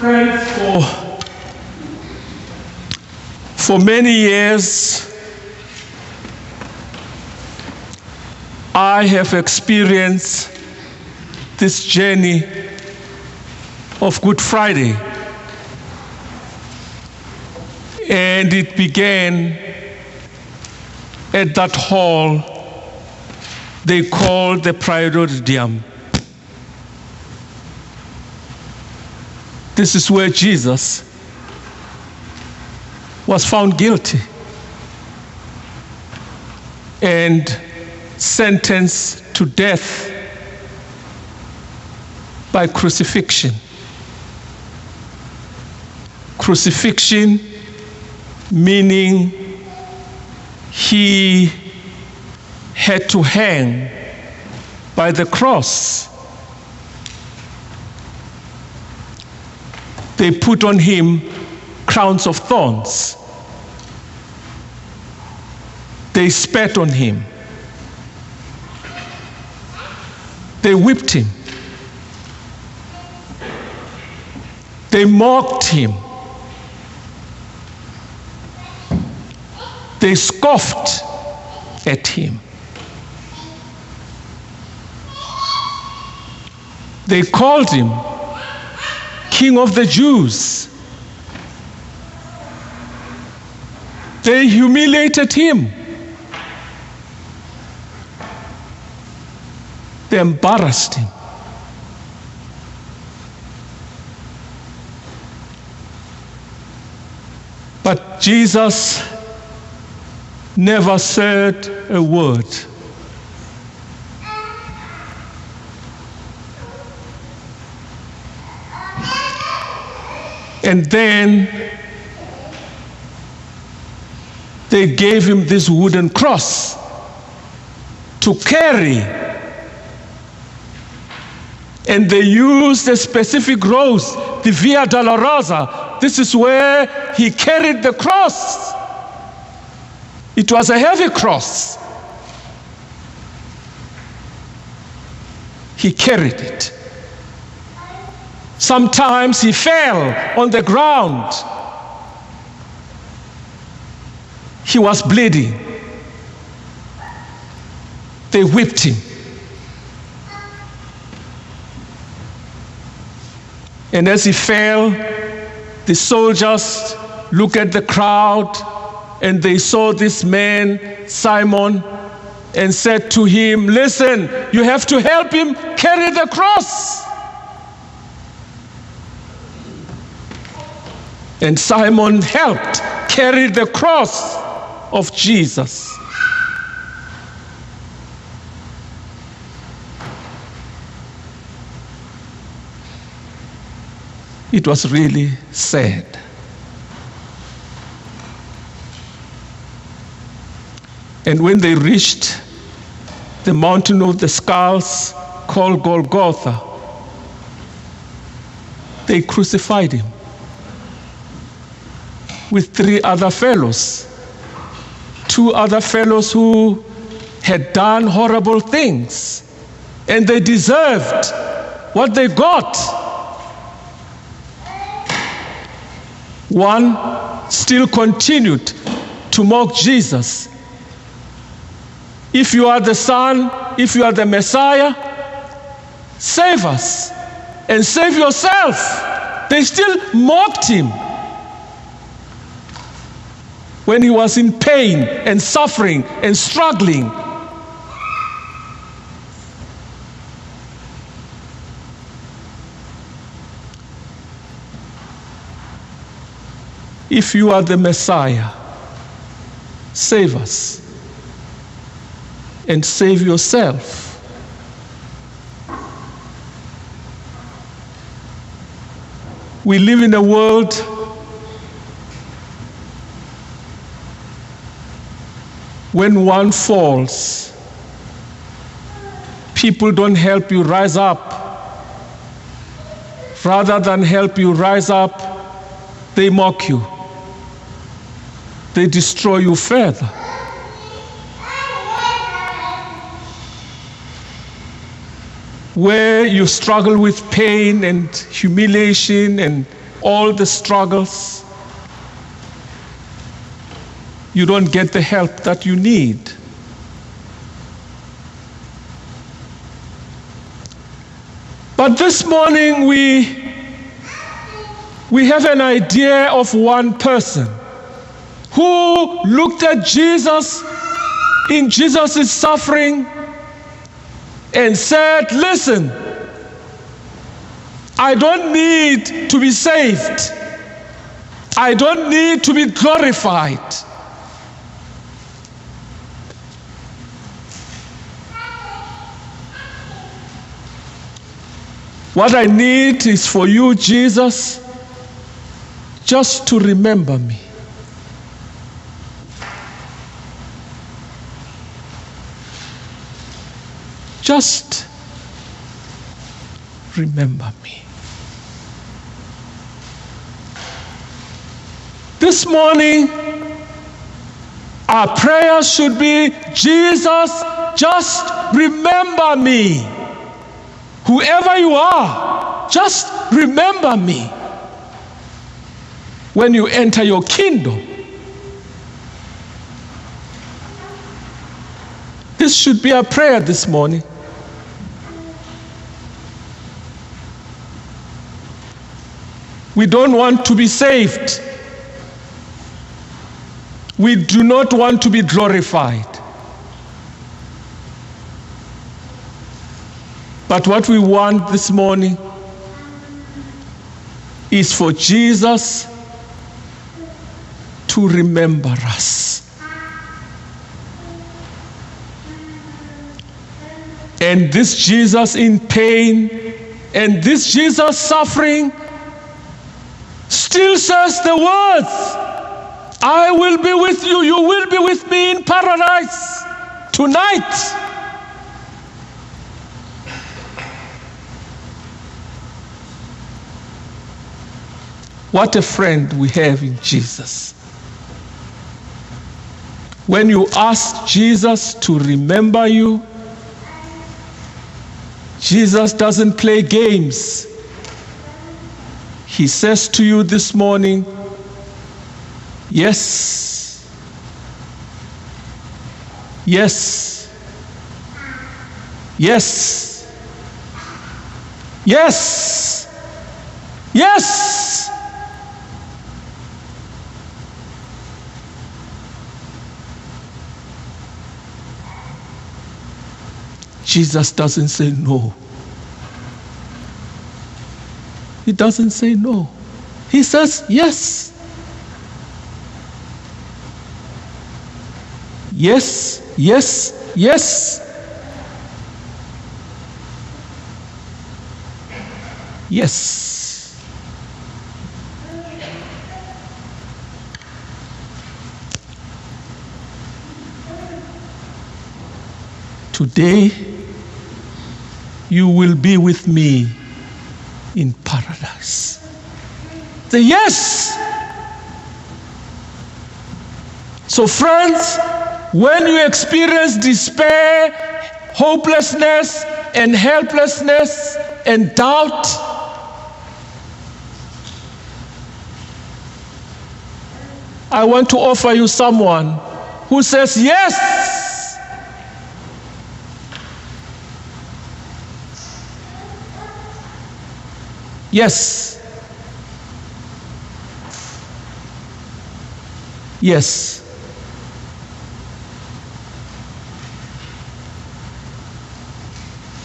Friends, for many years, I have experienced this journey of Good Friday. And it began at that hall they called the Praetorium. This is where Jesus was found guilty and sentenced to death by crucifixion. Crucifixion meaning he had to hang by the cross. They put on him crowns of thorns. They spat on him. They whipped him. They mocked him. They scoffed at him. They called him King of the Jews. They humiliated him. They embarrassed him. But Jesus never said a word. And then they gave him this wooden cross to carry. And they used a specific road, the Via Dolorosa. This is where he carried the cross. It was a heavy cross. He carried it. Sometimes he fell on the ground. He was bleeding. They whipped him. And as he fell, the soldiers looked at the crowd and they saw this man, Simon, and said to him, "Listen, you have to help him carry the cross." And Simon helped carry the cross of Jesus. It was really sad. And when they reached the mountain of the skulls called Golgotha, they crucified him with 3 other fellows, 2 other fellows who had done horrible things, and they deserved what they got. One still continued to mock Jesus. "If you are the Son, if you are the Messiah, save us and save yourself." They still mocked him when he was in pain and suffering and struggling. "If you are the Messiah, save us and save yourself." We live in a world when one falls, people don't help you rise up. Rather than help you rise up, they mock you. They destroy you further. Where you struggle with pain and humiliation and all the struggles, you don't get the help that you need. But this morning we have an idea of one person who looked at Jesus in Jesus' suffering and said, listen, I don't need to be saved. I don't need to be glorified. What I need is for you, Jesus, just to remember me. Just remember me. This morning, our prayer should be, Jesus, just remember me. Whoever you are, just remember me when you enter your kingdom. This should be our prayer this morning. We don't want to be saved. We do not want to be glorified. But what we want this morning is for Jesus to remember us. And this Jesus in pain, and this Jesus suffering, still says the words, I will be with you, you will be with me in paradise tonight. What a friend we have in Jesus. When you ask Jesus to remember you, Jesus doesn't play games. He says to you this morning, yes, yes, yes, yes, yes. Jesus doesn't say no. He doesn't say no. He says yes. Yes, yes, yes. Yes. Today, you will be with me in paradise. Say yes. So friends, when you experience despair, hopelessness, and helplessness, and doubt, I want to offer you someone who says yes. Yes. Yes.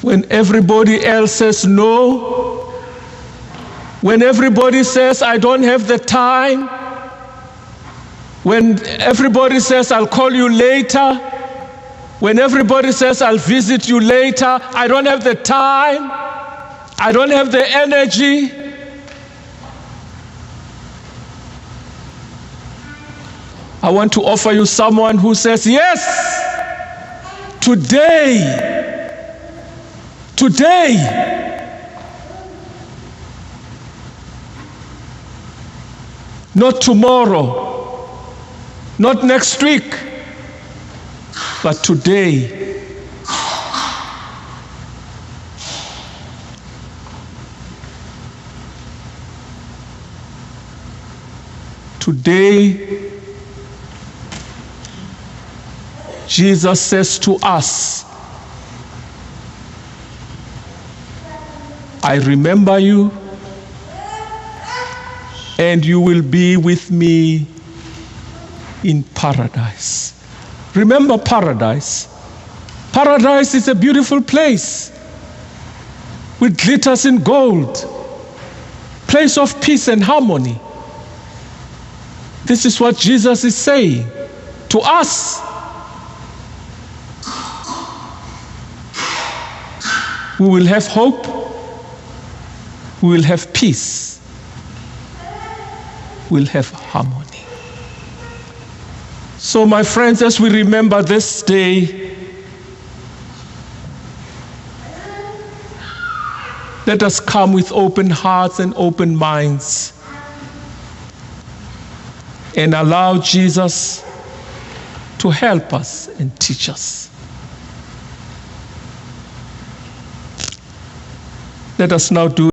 When everybody else says no, when everybody says I don't have the time, when everybody says I'll call you later, when everybody says I'll visit you later, I don't have the time, I don't have the energy. I want to offer you someone who says, yes, today, not tomorrow, not next week, but today. Today, Jesus says to us, I remember you, and you will be with me in paradise. Remember paradise. Paradise is a beautiful place with glitters in gold, place of peace and harmony. This is what Jesus is saying to us. We will have hope, we will have peace, we'll have harmony. So, my friends, as we remember this day, let us come with open hearts and open minds and allow Jesus to help us and teach us. Let us now do